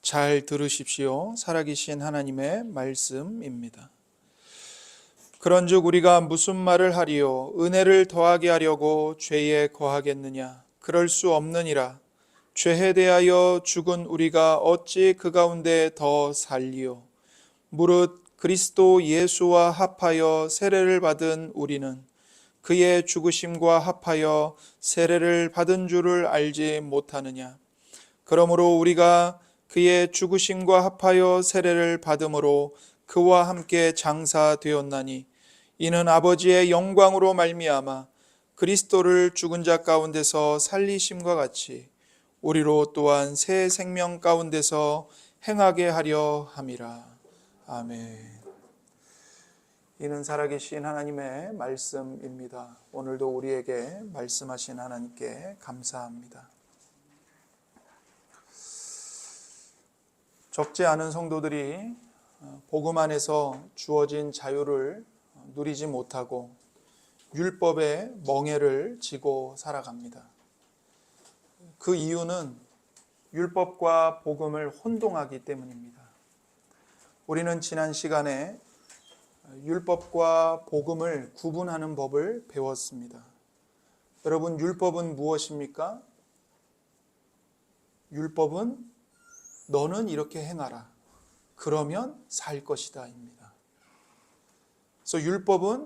잘 들으십시오. 살아계신 하나님의 말씀입니다. 그런즉 우리가 무슨 말을 하리요? 은혜를 더하게 하려고 죄에 거하겠느냐? 그럴 수 없느니라. 죄에 대하여 죽은 우리가 어찌 그 가운데 더 살리요? 무릇 그리스도 예수와 합하여 세례를 받은 우리는 그의 죽으심과 합하여 세례를 받은 줄을 알지 못하느냐? 그러므로 우리가 그의 죽으심과 합하여 세례를 받음으로 그와 함께 장사되었나니 이는 아버지의 영광으로 말미암아 그리스도를 죽은 자 가운데서 살리심과 같이 우리로 또한 새 생명 가운데서 행하게 하려 함이라. 아멘. 이는 살아계신 하나님의 말씀입니다. 오늘도 우리에게 말씀하신 하나님께 감사합니다. 적지 않은 성도들이 복음 안에서 주어진 자유를 누리지 못하고 율법의 멍에를 지고 살아갑니다. 그 이유는 율법과 복음을 혼동하기 때문입니다. 우리는 지난 시간에 율법과 복음을 구분하는 법을 배웠습니다. 여러분, 율법은 무엇입니까? 율법은 너는 이렇게 행하라. 그러면 살 것이다 입니다. 그래서 율법은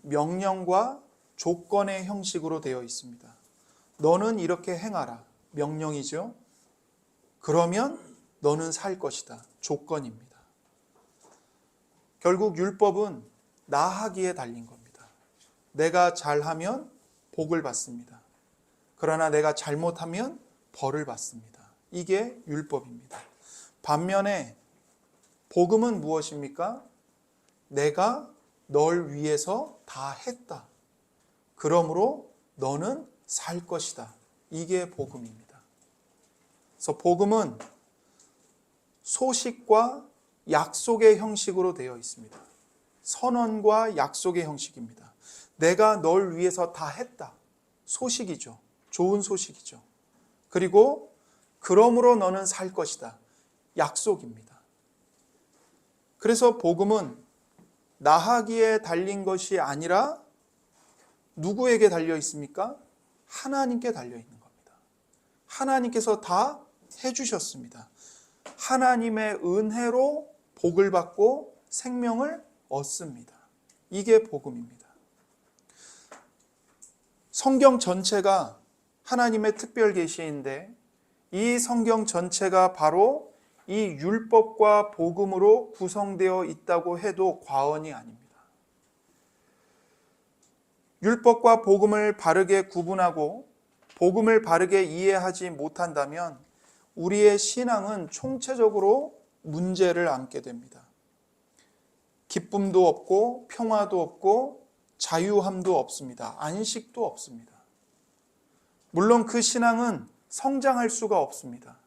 명령과 조건의 형식으로 되어 있습니다. 너는 이렇게 행하라. 명령이죠. 그러면 너는 살 것이다. 조건입니다. 결국 율법은 나하기에 달린 겁니다. 내가 잘하면 복을 받습니다. 그러나 내가 잘못하면 벌을 받습니다. 이게 율법입니다. 반면에 복음은 무엇입니까? 내가 널 위해서 다 했다. 그러므로 너는 살 것이다. 이게 복음입니다. 그래서 복음은 소식과 약속의 형식으로 되어 있습니다. 선언과 약속의 형식입니다. 내가 널 위해서 다 했다. 소식이죠. 좋은 소식이죠. 그리고 그러므로 너는 살 것이다. 약속입니다. 그래서 복음은 나하기에 달린 것이 아니라 누구에게 달려 있습니까? 하나님께 달려 있는 겁니다. 하나님께서 다 해주셨습니다. 하나님의 은혜로 복을 받고 생명을 얻습니다. 이게 복음입니다. 성경 전체가 하나님의 특별 계시인데 이 성경 전체가 바로 이 율법과 복음으로 구성되어 있다고 해도 과언이 아닙니다. 율법과 복음을 바르게 구분하고 복음을 바르게 이해하지 못한다면 우리의 신앙은 총체적으로 문제를 안게 됩니다. 기쁨도 없고 평화도 없고 자유함도 없습니다. 안식도 없습니다. 물론 그 신앙은 성장할 수가 없습니다.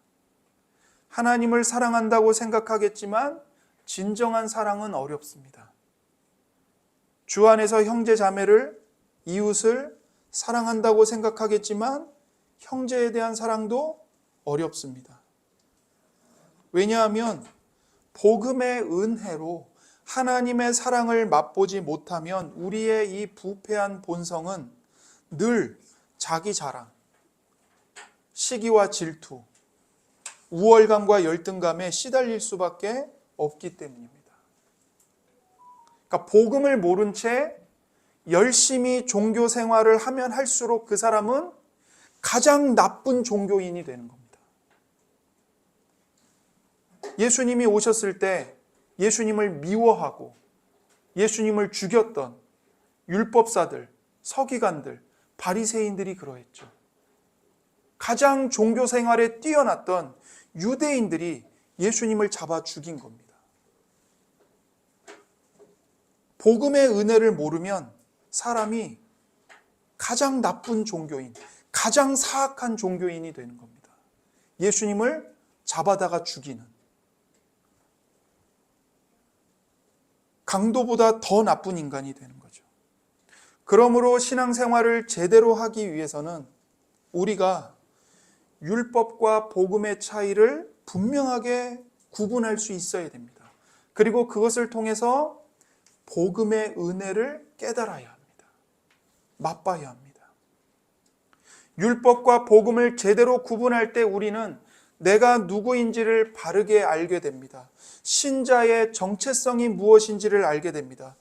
하나님을 사랑한다고 생각하겠지만 진정한 사랑은 어렵습니다. 주 안에서 형제 자매를, 이웃을 사랑한다고 생각하겠지만 형제에 대한 사랑도 어렵습니다. 왜냐하면 복음의 은혜로 하나님의 사랑을 맛보지 못하면 우리의 이 부패한 본성은 늘 자기 자랑, 시기와 질투, 우월감과 열등감에 시달릴 수밖에 없기 때문입니다. 그러니까 복음을 모른 채 열심히 종교 생활을 하면 할수록 그 사람은 가장 나쁜 종교인이 되는 겁니다. 예수님이 오셨을 때 예수님을 미워하고 예수님을 죽였던 율법사들, 서기관들, 바리새인들이 그러했죠. 가장 종교 생활에 뛰어났던 유대인들이 예수님을 잡아 죽인 겁니다. 복음의 은혜를 모르면 사람이 가장 나쁜 종교인, 가장 사악한 종교인이 되는 겁니다. 예수님을 잡아다가 죽이는, 강도보다 더 나쁜 인간이 되는 거죠. 그러므로 신앙생활을 제대로 하기 위해서는 우리가 율법과 복음의 차이를 분명하게 구분할 수 있어야 됩니다. 그리고 그것을 통해서 복음의 은혜를 깨달아야 합니다. 맛봐야 합니다. 율법과 복음을 제대로 구분할 때 우리는 내가 누구인지를 바르게 알게 됩니다. 신자의 정체성이 무엇인지를 알게 됩니다.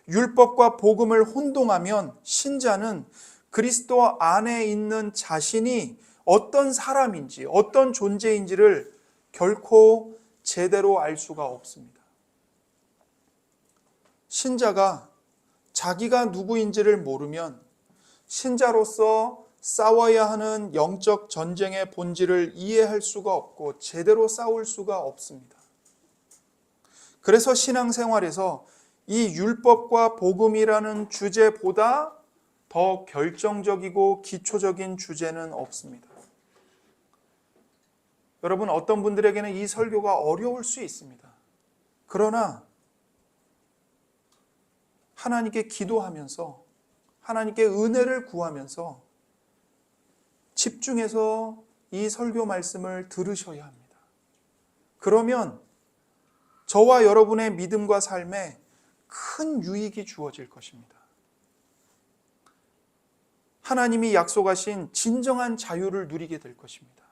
율법과 복음을 혼동하면 신자는 그리스도 안에 있는 자신이 어떤 사람인지, 어떤 존재인지를 결코 제대로 알 수가 없습니다. 신자가 자기가 누구인지를 모르면 신자로서 싸워야 하는 영적 전쟁의 본질을 이해할 수가 없고 제대로 싸울 수가 없습니다. 그래서 신앙생활에서 이 율법과 복음이라는 주제보다 더 결정적이고 기초적인 주제는 없습니다. 여러분, 어떤 분들에게는 이 설교가 어려울 수 있습니다. 그러나 하나님께 기도하면서 하나님께 은혜를 구하면서 집중해서 이 설교 말씀을 들으셔야 합니다. 그러면 저와 여러분의 믿음과 삶에 큰 유익이 주어질 것입니다. 하나님이 약속하신 진정한 자유를 누리게 될 것입니다.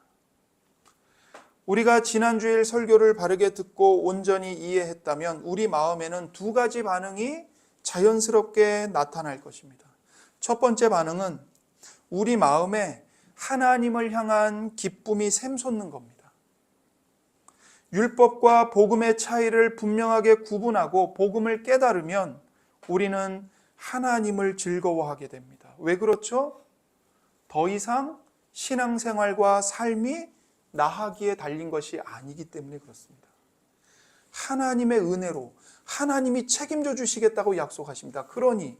우리가 지난주일 설교를 바르게 듣고 온전히 이해했다면 우리 마음에는 두 가지 반응이 자연스럽게 나타날 것입니다. 첫 번째 반응은 우리 마음에 하나님을 향한 기쁨이 샘솟는 겁니다. 율법과 복음의 차이를 분명하게 구분하고 복음을 깨달으면 우리는 하나님을 즐거워하게 됩니다. 왜 그렇죠? 더 이상 신앙생활과 삶이 나하기에 달린 것이 아니기 때문에 그렇습니다. 하나님의 은혜로 하나님이 책임져 주시겠다고 약속하십니다. 그러니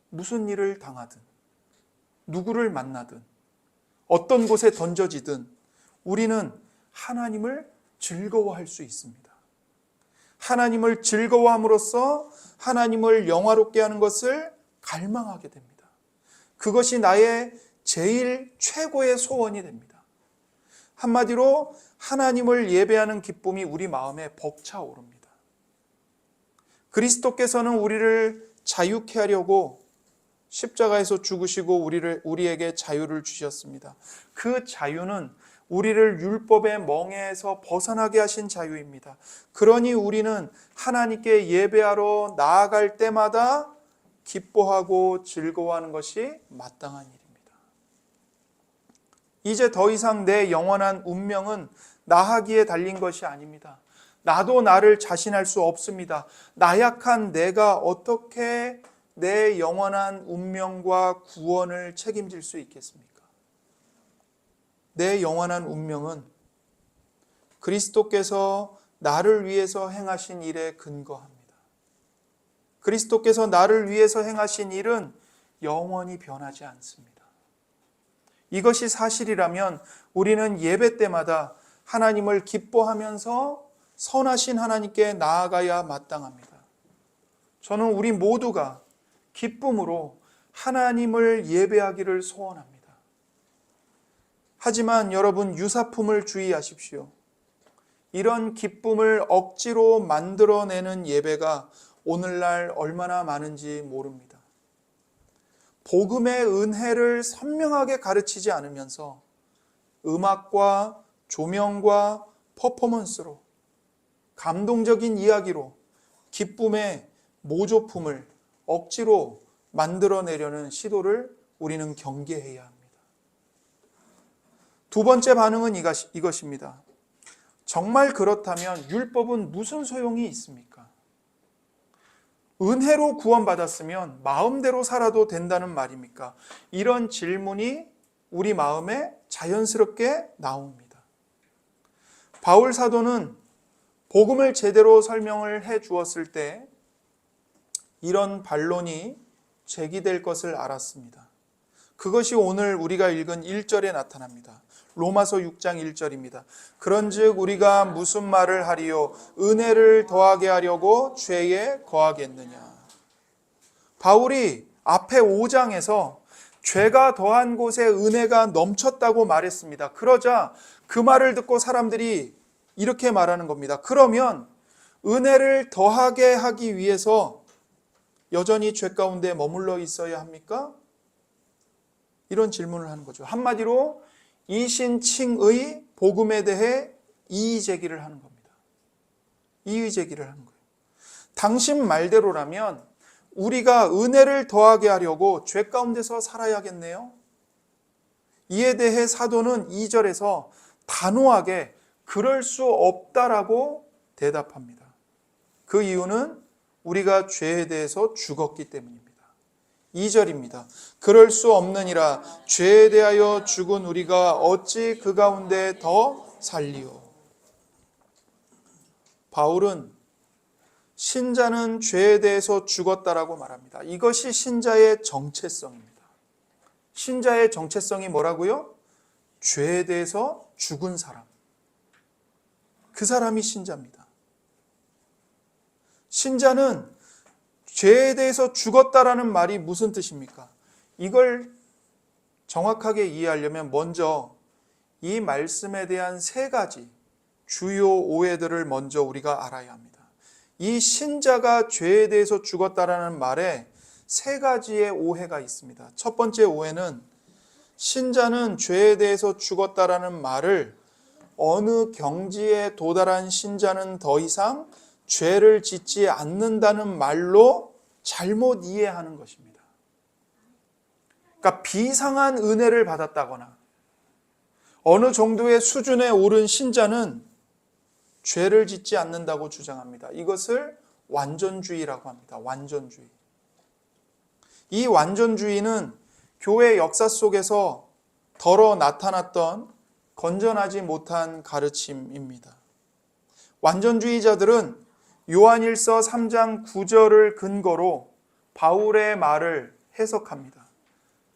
무슨 일을 당하든 누구를 만나든 어떤 곳에 던져지든 우리는 하나님을 즐거워할 수 있습니다. 하나님을 즐거워함으로써 하나님을 영화롭게 하는 것을 갈망하게 됩니다. 그것이 나의 제일 최고의 소원이 됩니다. 한마디로 하나님을 예배하는 기쁨이 우리 마음에 벅차오릅니다. 그리스도께서는 우리를 자유케 하려고 십자가에서 죽으시고 우리에게 자유를 주셨습니다. 그 자유는 우리를 율법의 멍에에서 벗어나게 하신 자유입니다. 그러니 우리는 하나님께 예배하러 나아갈 때마다 기뻐하고 즐거워하는 것이 마땅한 일입니다. 이제 더 이상 내 영원한 운명은 나하기에 달린 것이 아닙니다. 나도 나를 자신할 수 없습니다. 나약한 내가 어떻게 내 영원한 운명과 구원을 책임질 수 있겠습니까? 내 영원한 운명은 그리스도께서 나를 위해서 행하신 일에 근거합니다. 그리스도께서 나를 위해서 행하신 일은 영원히 변하지 않습니다. 이것이 사실이라면 우리는 예배 때마다 하나님을 기뻐하면서 선하신 하나님께 나아가야 마땅합니다. 저는 우리 모두가 기쁨으로 하나님을 예배하기를 소원합니다. 하지만 여러분, 유사품을 주의하십시오. 이런 기쁨을 억지로 만들어내는 예배가 오늘날 얼마나 많은지 모릅니다. 복음의 은혜를 선명하게 가르치지 않으면서 음악과 조명과 퍼포먼스로 감동적인 이야기로 기쁨의 모조품을 억지로 만들어내려는 시도를 우리는 경계해야 합니다. 두 번째 반응은 이것입니다. 정말 그렇다면 율법은 무슨 소용이 있습니까? 은혜로 구원받았으면 마음대로 살아도 된다는 말입니까? 이런 질문이 우리 마음에 자연스럽게 나옵니다. 바울 사도는 복음을 제대로 설명을 해 주었을 때 이런 반론이 제기될 것을 알았습니다. 그것이 오늘 우리가 읽은 1절에 나타납니다. 로마서 6장 1절입니다. 그런즉 우리가 무슨 말을 하리요? 은혜를 더하게 하려고 죄에 거하겠느냐? 바울이 앞에 5장에서 죄가 더한 곳에 은혜가 넘쳤다고 말했습니다. 그러자 그 말을 듣고 사람들이 이렇게 말하는 겁니다. 그러면 은혜를 더하게 하기 위해서 여전히 죄 가운데 머물러 있어야 합니까? 이런 질문을 하는 거죠. 한마디로 이신칭의 복음에 대해 이의 제기를 하는 겁니다. 이의 제기를 하는 거예요. 당신 말대로라면 우리가 은혜를 더하게 하려고 죄 가운데서 살아야겠네요. 이에 대해 사도는 2절에서 단호하게 그럴 수 없다라고 대답합니다. 그 이유는 우리가 죄에 대해서 죽었기 때문입니다. 2절입니다. 그럴 수 없느니라 죄에 대하여 죽은 우리가 어찌 그 가운데 더 살리오. 바울은 신자는 죄에 대해서 죽었다라고 말합니다. 이것이 신자의 정체성입니다. 신자의 정체성이 뭐라고요? 죄에 대해서 죽은 사람. 그 사람이 신자입니다. 신자는 죄에 대해서 죽었다라는 말이 무슨 뜻입니까? 이걸 정확하게 이해하려면 먼저 이 말씀에 대한 세 가지 주요 오해들을 먼저 우리가 알아야 합니다. 이 신자가 죄에 대해서 죽었다라는 말에 세 가지의 오해가 있습니다. 첫 번째 오해는 신자는 죄에 대해서 죽었다라는 말을 어느 경지에 도달한 신자는 더 이상 죄를 짓지 않는다는 말로 잘못 이해하는 것입니다. 그러니까 비상한 은혜를 받았다거나 어느 정도의 수준에 오른 신자는 죄를 짓지 않는다고 주장합니다. 이것을 완전주의라고 합니다. 완전주의. 이 완전주의는 교회 역사 속에서 덜어 나타났던 건전하지 못한 가르침입니다. 완전주의자들은 요한일서 3장 9절을 근거로 바울의 말을 해석합니다.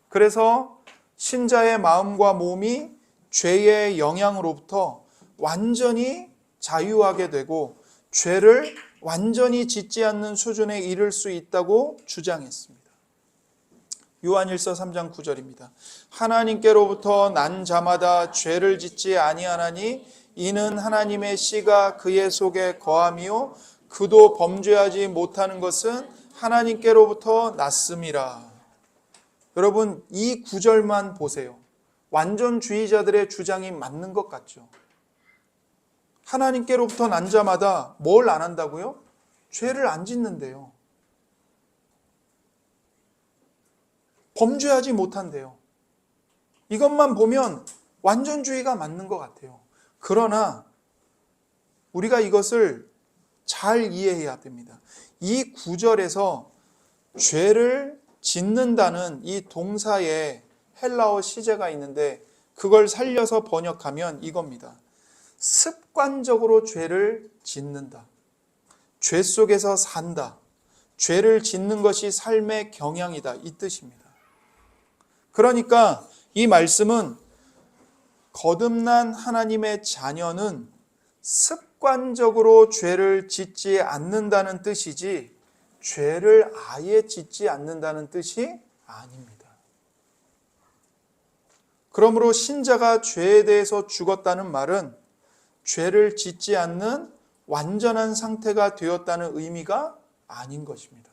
그래서 신자의 마음과 몸이 죄의 영향으로부터 완전히 자유하게 되고 죄를 완전히 짓지 않는 수준에 이를 수 있다고 주장했습니다. 요한일서 3장 9절입니다. 하나님께로부터 난 자마다 죄를 짓지 아니하나니 이는 하나님의 씨가 그의 속에 거함이요 그도 범죄하지 못하는 것은 하나님께로부터 났음이라. 여러분 이 구절만 보세요. 완전주의자들의 주장이 맞는 것 같죠? 하나님께로부터 난 자마다 뭘 안 한다고요? 죄를 안 짓는데요. 범죄하지 못한대요. 이것만 보면 완전주의가 맞는 것 같아요. 그러나 우리가 이것을 잘 이해해야 됩니다. 이 구절에서 죄를 짓는다는 이 동사의 헬라어 시제가 있는데 그걸 살려서 번역하면 이겁니다. 습관적으로 죄를 짓는다. 죄 속에서 산다. 죄를 짓는 것이 삶의 경향이다. 이 뜻입니다. 그러니까 이 말씀은 거듭난 하나님의 자녀는 습관적으로 죄를 짓지 않는다는 뜻이지 죄를 아예 짓지 않는다는 뜻이 아닙니다. 그러므로 신자가 죄에 대해서 죽었다는 말은 죄를 짓지 않는 완전한 상태가 되었다는 의미가 아닌 것입니다.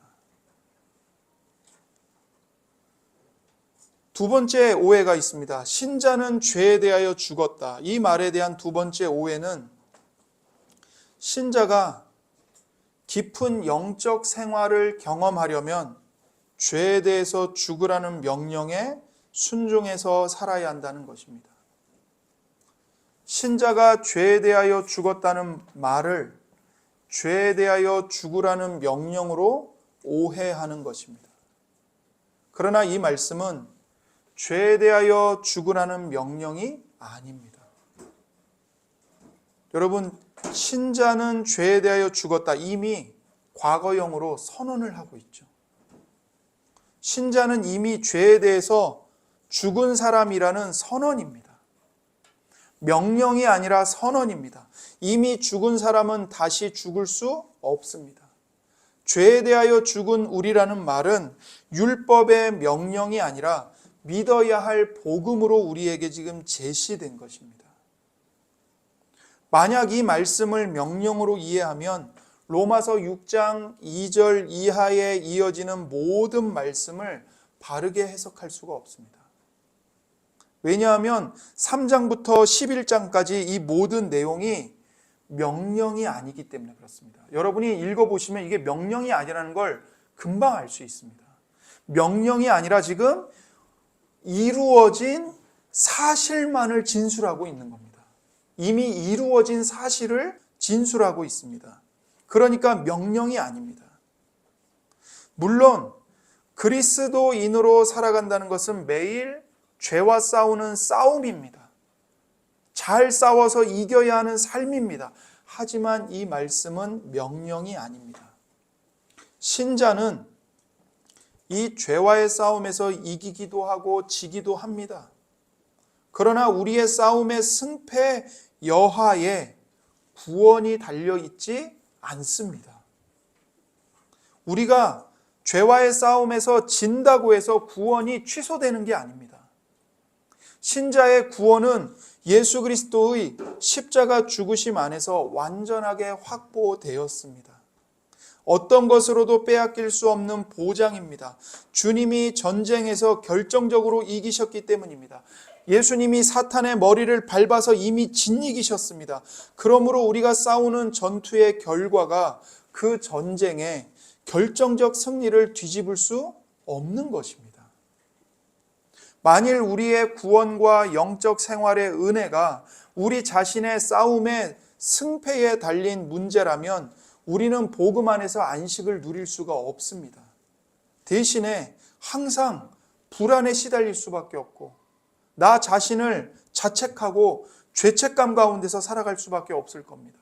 두 번째 오해가 있습니다. 신자는 죄에 대하여 죽었다. 이 말에 대한 두 번째 오해는 신자가 깊은 영적 생활을 경험하려면 죄에 대해서 죽으라는 명령에 순종해서 살아야 한다는 것입니다. 신자가 죄에 대하여 죽었다는 말을 죄에 대하여 죽으라는 명령으로 오해하는 것입니다. 그러나 이 말씀은 죄에 대하여 죽으라는 명령이 아닙니다. 여러분, 신자는 죄에 대하여 죽었다. 이미 과거형으로 선언을 하고 있죠. 신자는 이미 죄에 대해서 죽은 사람이라는 선언입니다. 명령이 아니라 선언입니다. 이미 죽은 사람은 다시 죽을 수 없습니다. 죄에 대하여 죽은 우리라는 말은 율법의 명령이 아니라 믿어야 할 복음으로 우리에게 지금 제시된 것입니다. 만약 이 말씀을 명령으로 이해하면 로마서 6장 2절 이하에 이어지는 모든 말씀을 바르게 해석할 수가 없습니다. 왜냐하면 3장부터 11장까지 이 모든 내용이 명령이 아니기 때문에 그렇습니다. 여러분이 읽어보시면 이게 명령이 아니라는 걸 금방 알 수 있습니다. 명령이 아니라 지금 이루어진 사실만을 진술하고 있는 겁니다. 이미 이루어진 사실을 진술하고 있습니다. 그러니까 명령이 아닙니다. 물론 그리스도인으로 살아간다는 것은 매일 죄와 싸우는 싸움입니다. 잘 싸워서 이겨야 하는 삶입니다. 하지만 이 말씀은 명령이 아닙니다. 신자는 이 죄와의 싸움에서 이기기도 하고 지기도 합니다. 그러나 우리의 싸움의 승패 여하에 구원이 달려있지 않습니다. 우리가 죄와의 싸움에서 진다고 해서 구원이 취소되는 게 아닙니다. 신자의 구원은 예수 그리스도의 십자가 죽으심 안에서 완전하게 확보되었습니다. 어떤 것으로도 빼앗길 수 없는 보장입니다. 주님이 전쟁에서 결정적으로 이기셨기 때문입니다. 예수님이 사탄의 머리를 밟아서 이미 진이기셨습니다. 그러므로 우리가 싸우는 전투의 결과가 그 전쟁의 결정적 승리를 뒤집을 수 없는 것입니다. 만일 우리의 구원과 영적 생활의 은혜가 우리 자신의 싸움의 승패에 달린 문제라면 우리는 복음 안에서 안식을 누릴 수가 없습니다. 대신에 항상 불안에 시달릴 수밖에 없고 나 자신을 자책하고 죄책감 가운데서 살아갈 수밖에 없을 겁니다.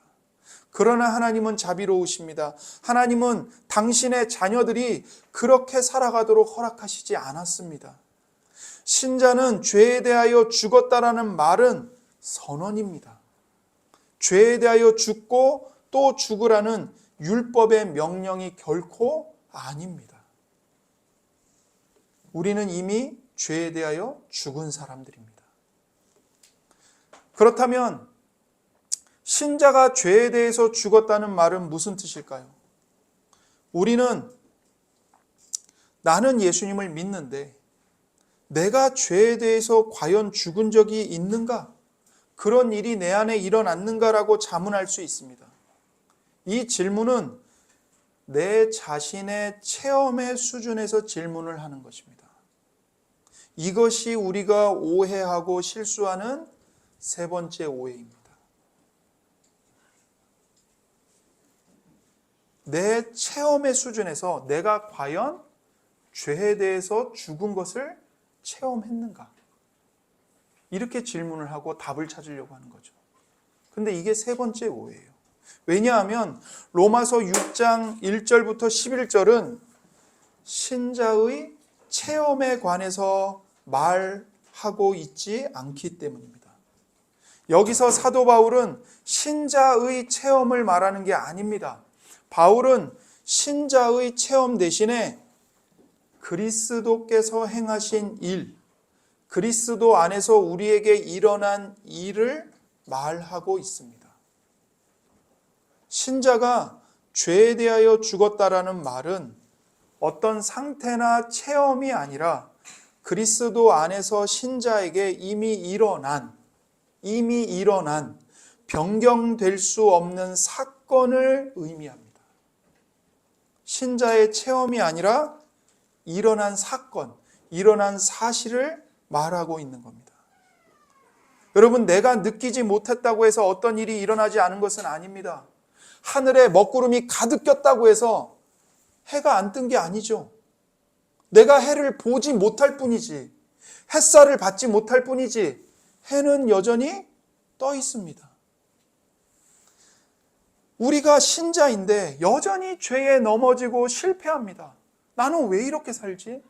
그러나 하나님은 자비로우십니다. 하나님은 당신의 자녀들이 그렇게 살아가도록 허락하시지 않았습니다. 신자는 죄에 대하여 죽었다라는 말은 선언입니다. 죄에 대하여 죽고 또 죽으라는 율법의 명령이 결코 아닙니다. 우리는 이미 죄에 대하여 죽은 사람들입니다. 그렇다면 신자가 죄에 대해서 죽었다는 말은 무슨 뜻일까요? 우리는 나는 예수님을 믿는데 내가 죄에 대해서 과연 죽은 적이 있는가? 그런 일이 내 안에 일어났는가라고 자문할 수 있습니다. 이 질문은 내 자신의 체험의 수준에서 질문을 하는 것입니다. 이것이 우리가 오해하고 실수하는 세 번째 오해입니다. 내 체험의 수준에서 내가 과연 죄에 대해서 죽은 것을 체험했는가? 이렇게 질문을 하고 답을 찾으려고 하는 거죠. 근데 이게 세 번째 오해예요. 왜냐하면 로마서 6장 1절부터 11절은 신자의 체험에 관해서 말하고 있지 않기 때문입니다. 여기서 사도 바울은 신자의 체험을 말하는 게 아닙니다. 바울은 신자의 체험 대신에 그리스도께서 행하신 일, 그리스도 안에서 우리에게 일어난 일을 말하고 있습니다. 신자가 죄에 대하여 죽었다라는 말은 어떤 상태나 체험이 아니라 그리스도 안에서 신자에게 이미 일어난 변경될 수 없는 사건을 의미합니다. 신자의 체험이 아니라 일어난 사건, 일어난 사실을 말하고 있는 겁니다. 여러분, 내가 느끼지 못했다고 해서 어떤 일이 일어나지 않은 것은 아닙니다. 하늘에 먹구름이 가득 꼈다고 해서 해가 안 뜬 게 아니죠. 내가 해를 보지 못할 뿐이지, 햇살을 받지 못할 뿐이지 해는 여전히 떠 있습니다. 우리가 신자인데 여전히 죄에 넘어지고 실패합니다. 나는 왜 이렇게 살지?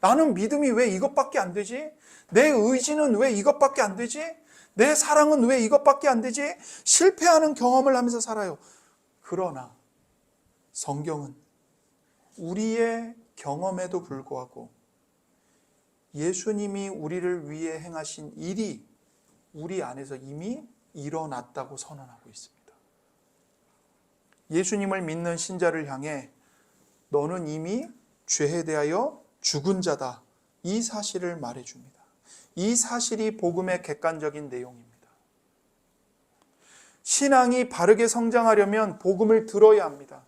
나는 믿음이 왜 이것밖에 안 되지? 내 의지는 왜 이것밖에 안 되지? 내 사랑은 왜 이것밖에 안 되지? 실패하는 경험을 하면서 살아요. 그러나 성경은 우리의 경험에도 불구하고 예수님이 우리를 위해 행하신 일이 우리 안에서 이미 일어났다고 선언하고 있습니다. 예수님을 믿는 신자를 향해 너는 이미 죄에 대하여 죽은 자다. 이 사실을 말해줍니다. 이 사실이 복음의 객관적인 내용입니다. 신앙이 바르게 성장하려면 복음을 들어야 합니다.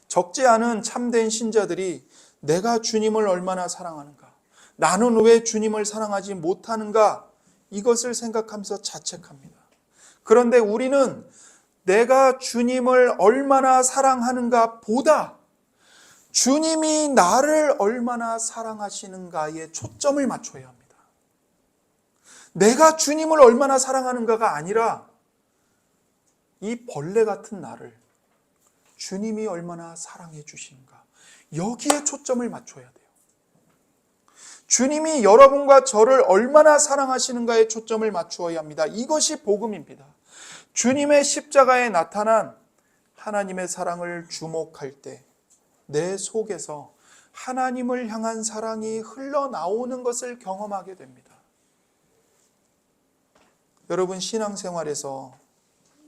적지 않은 참된 신자들이 내가 주님을 얼마나 사랑하는가, 나는 왜 주님을 사랑하지 못하는가, 이것을 생각하면서 자책합니다. 그런데 우리는 내가 주님을 얼마나 사랑하는가 보다 주님이 나를 얼마나 사랑하시는가에 초점을 맞춰야 합니다. 내가 주님을 얼마나 사랑하는가가 아니라 이 벌레 같은 나를 주님이 얼마나 사랑해 주시는가, 여기에 초점을 맞춰야 돼요. 주님이 여러분과 저를 얼마나 사랑하시는가에 초점을 맞추어야 합니다. 이것이 복음입니다. 주님의 십자가에 나타난 하나님의 사랑을 주목할 때 내 속에서 하나님을 향한 사랑이 흘러나오는 것을 경험하게 됩니다. 여러분, 신앙생활에서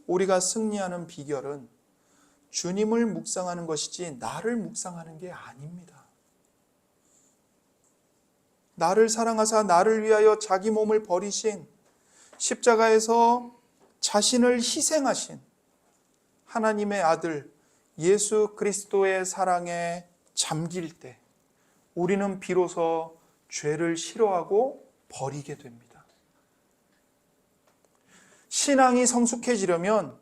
우리가 승리하는 비결은 주님을 묵상하는 것이지 나를 묵상하는 게 아닙니다. 나를 사랑하사 나를 위하여 자기 몸을 버리신, 십자가에서 자신을 희생하신 하나님의 아들 예수 그리스도의 사랑에 잠길 때 우리는 비로소 죄를 싫어하고 버리게 됩니다. 신앙이 성숙해지려면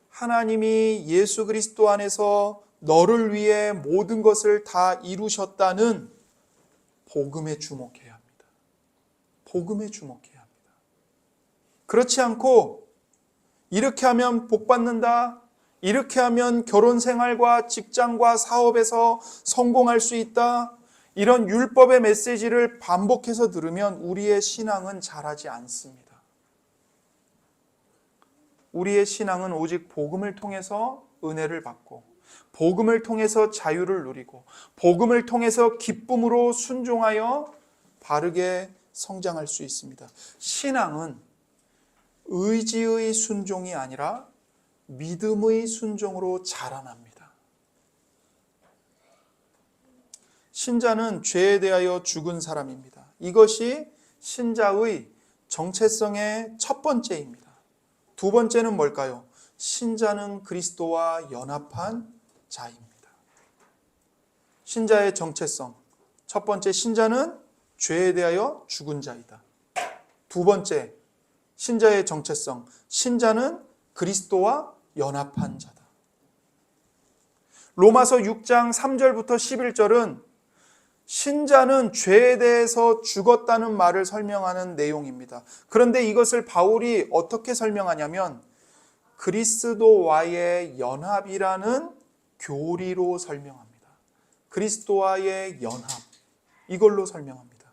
하나님이 예수 그리스도 안에서 너를 위해 모든 것을 다 이루셨다는 복음에 주목해야 합니다. 복음에 주목해야 합니다. 그렇지 않고 이렇게 하면 복 받는다, 이렇게 하면 결혼 생활과 직장과 사업에서 성공할 수 있다, 이런 율법의 메시지를 반복해서 들으면 우리의 신앙은 자라지 않습니다. 우리의 신앙은 오직 복음을 통해서 은혜를 받고, 복음을 통해서 자유를 누리고, 복음을 통해서 기쁨으로 순종하여 바르게 성장할 수 있습니다. 신앙은 의지의 순종이 아니라 믿음의 순종으로 자라납니다. 신자는 죄에 대하여 죽은 사람입니다. 이것이 신자의 정체성의 첫 번째입니다. 두 번째는 뭘까요? 신자는 그리스도와 연합한 자입니다. 신자의 정체성. 첫 번째, 신자는 죄에 대하여 죽은 자이다. 두 번째, 신자의 정체성. 신자는 그리스도와 연합한 자다. 로마서 6장 3절부터 11절은 신자는 죄에 대해서 죽었다는 말을 설명하는 내용입니다. 그런데 이것을 바울이 어떻게 설명하냐면 그리스도와의 연합이라는 교리로 설명합니다. 그리스도와의 연합, 이걸로 설명합니다.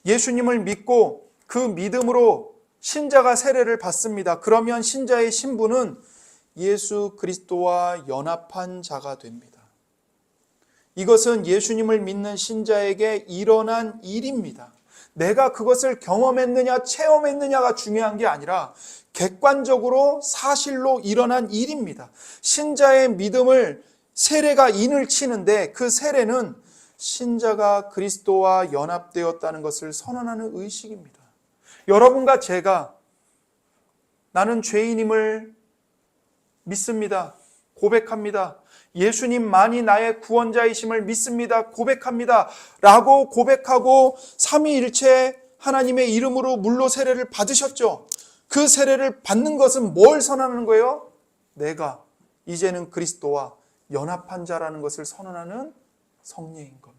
예수님을 믿고 그 믿음으로 신자가 세례를 받습니다. 그러면 신자의 신분은 예수 그리스도와 연합한 자가 됩니다. 이것은 예수님을 믿는 신자에게 일어난 일입니다. 내가 그것을 경험했느냐 체험했느냐가 중요한 게 아니라 객관적으로 사실로 일어난 일입니다. 신자의 믿음을 세례가 인을 치는데 그 세례는 신자가 그리스도와 연합되었다는 것을 선언하는 의식입니다. 여러분과 제가 나는 죄인임을 믿습니다. 고백합니다. 예수님만이 나의 구원자이심을 믿습니다. 고백합니다. 라고 고백하고 삼위일체 하나님의 이름으로 물로 세례를 받으셨죠. 그 세례를 받는 것은 뭘 선언하는 거예요? 내가 이제는 그리스도와 연합한 자라는 것을 선언하는 성례인 겁니다.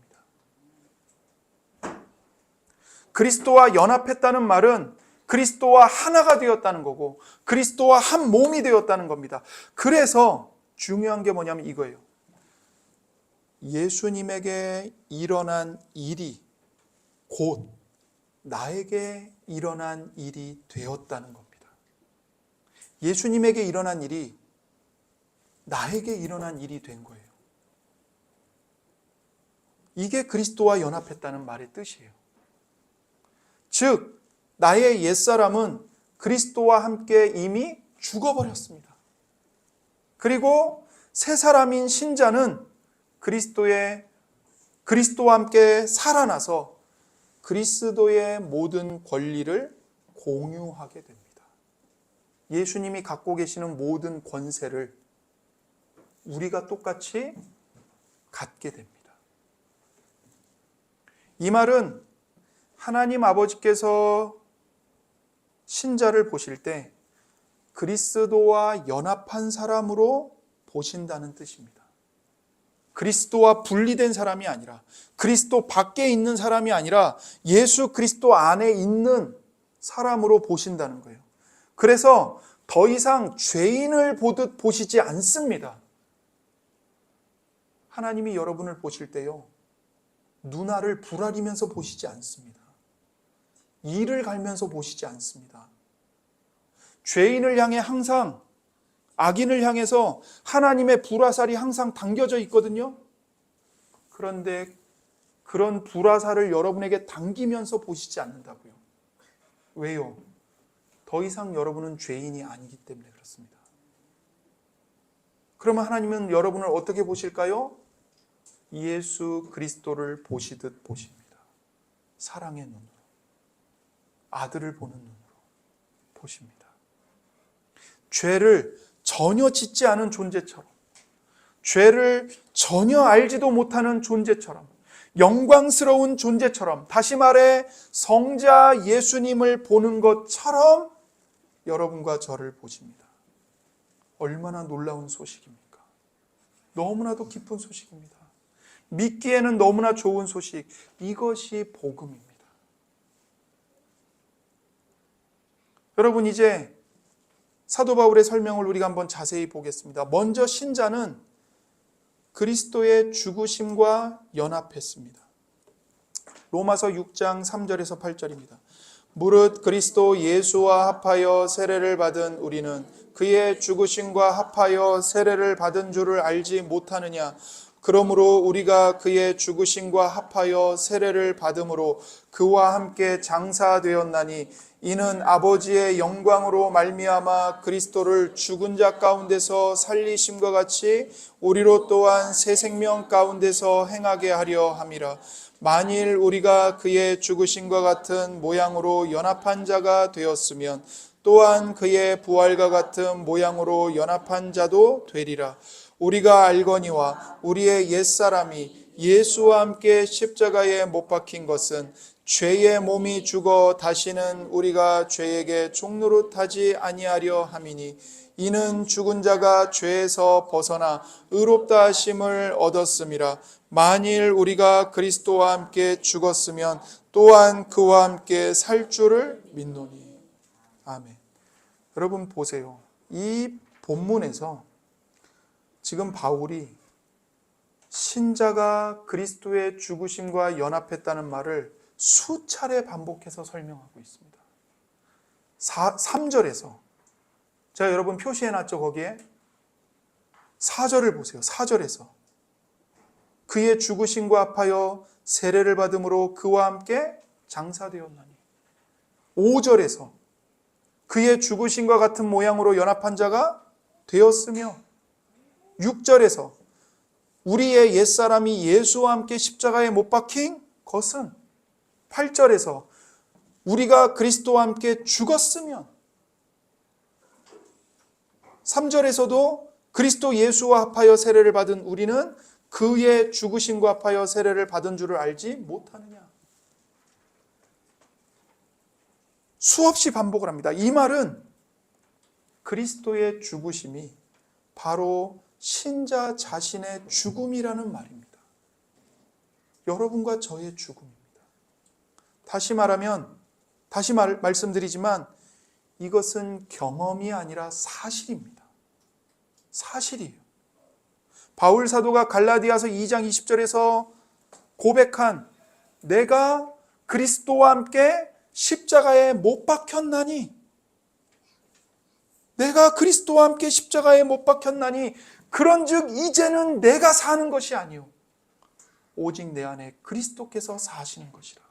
그리스도와 연합했다는 말은 그리스도와 하나가 되었다는 거고 그리스도와 한 몸이 되었다는 겁니다. 그래서 중요한 게 뭐냐면 이거예요. 예수님에게 일어난 일이 곧 나에게 일어난 일이 되었다는 겁니다. 예수님에게 일어난 일이 나에게 일어난 일이 된 거예요. 이게 그리스도와 연합했다는 말의 뜻이에요. 즉 나의 옛사람은 그리스도와 함께 이미 죽어버렸습니다. 그리고 새 사람인 신자는 그리스도와 함께 살아나서 그리스도의 모든 권리를 공유하게 됩니다. 예수님이 갖고 계시는 모든 권세를 우리가 똑같이 갖게 됩니다. 이 말은 하나님 아버지께서 신자를 보실 때 그리스도와 연합한 사람으로 보신다는 뜻입니다. 그리스도와 분리된 사람이 아니라, 그리스도 밖에 있는 사람이 아니라 예수 그리스도 안에 있는 사람으로 보신다는 거예요. 그래서 더 이상 죄인을 보듯 보시지 않습니다. 하나님이 여러분을 보실 때요, 눈알을 부라리면서 보시지 않습니다. 이를 갈면서 보시지 않습니다. 죄인을 향해 항상, 악인을 향해서 하나님의 불화살이 항상 당겨져 있거든요. 그런데 그런 불화살을 여러분에게 당기면서 보시지 않는다고요. 왜요? 더 이상 여러분은 죄인이 아니기 때문에 그렇습니다. 그러면 하나님은 여러분을 어떻게 보실까요? 예수 그리스도를 보시듯 보십니다. 사랑의 눈으로, 아들을 보는 눈으로 보십니다. 죄를 전혀 짓지 않은 존재처럼, 죄를 전혀 알지도 못하는 존재처럼, 영광스러운 존재처럼, 다시 말해 성자 예수님을 보는 것처럼 여러분과 저를 보십니다. 얼마나 놀라운 소식입니까? 너무나도 기쁜 소식입니다. 믿기에는 너무나 좋은 소식, 이것이 복음입니다. 여러분, 이제 사도 바울의 설명을 우리가 한번 자세히 보겠습니다. 먼저 신자는 그리스도의 죽으심과 연합했습니다. 로마서 6장 3절에서 8절입니다. 무릇 그리스도 예수와 합하여 세례를 받은 우리는 그의 죽으심과 합하여 세례를 받은 줄을 알지 못하느냐. 그러므로 우리가 그의 죽으심과 합하여 세례를 받음으로 그와 함께 장사되었나니 이는 아버지의 영광으로 말미암아 그리스도를 죽은 자 가운데서 살리심과 같이 우리로 또한 새 생명 가운데서 행하게 하려 함이라. 만일 우리가 그의 죽으심과 같은 모양으로 연합한 자가 되었으면 또한 그의 부활과 같은 모양으로 연합한 자도 되리라. 우리가 알거니와 우리의 옛사람이 예수와 함께 십자가에 못 박힌 것은 죄의 몸이 죽어 다시는 우리가 죄에게 종노릇하지 아니하려 함이니 이는 죽은 자가 죄에서 벗어나 의롭다 하심을 얻었음이라. 만일 우리가 그리스도와 함께 죽었으면 또한 그와 함께 살 줄을 믿노니. 아멘. 여러분 보세요. 이 본문에서 지금 바울이 신자가 그리스도의 죽으심과 연합했다는 말을 수차례 반복해서 설명하고 있습니다. 3절에서 제가 여러분 표시해놨죠. 거기에 4절을 보세요. 4절에서 그의 죽으심과 합하여 세례를 받음으로 그와 함께 장사되었나니. 5절에서 그의 죽으심과 같은 모양으로 연합한 자가 되었으며, 6절에서 우리의 옛사람이 예수와 함께 십자가에 못 박힌 것은, 8절에서 우리가 그리스도와 함께 죽었으면, 3절에서도 그리스도 예수와 합하여 세례를 받은 우리는 그의 죽으심과 합하여 세례를 받은 줄을 알지 못하느냐. 수없이 반복을 합니다. 이 말은 그리스도의 죽으심이 바로 신자 자신의 죽음이라는 말입니다. 여러분과 저의 죽음입니다. 다시 말씀드리지만 이것은 경험이 아니라 사실입니다. 사실이에요. 바울 사도가 갈라디아서 2장 20절에서 고백한 내가 그리스도와 함께 십자가에 못 박혔나니, 내가 그리스도와 함께 십자가에 못 박혔나니 그런즉 이제는 내가 사는 것이 아니요 오직 내 안에 그리스도께서 사시는 것이라.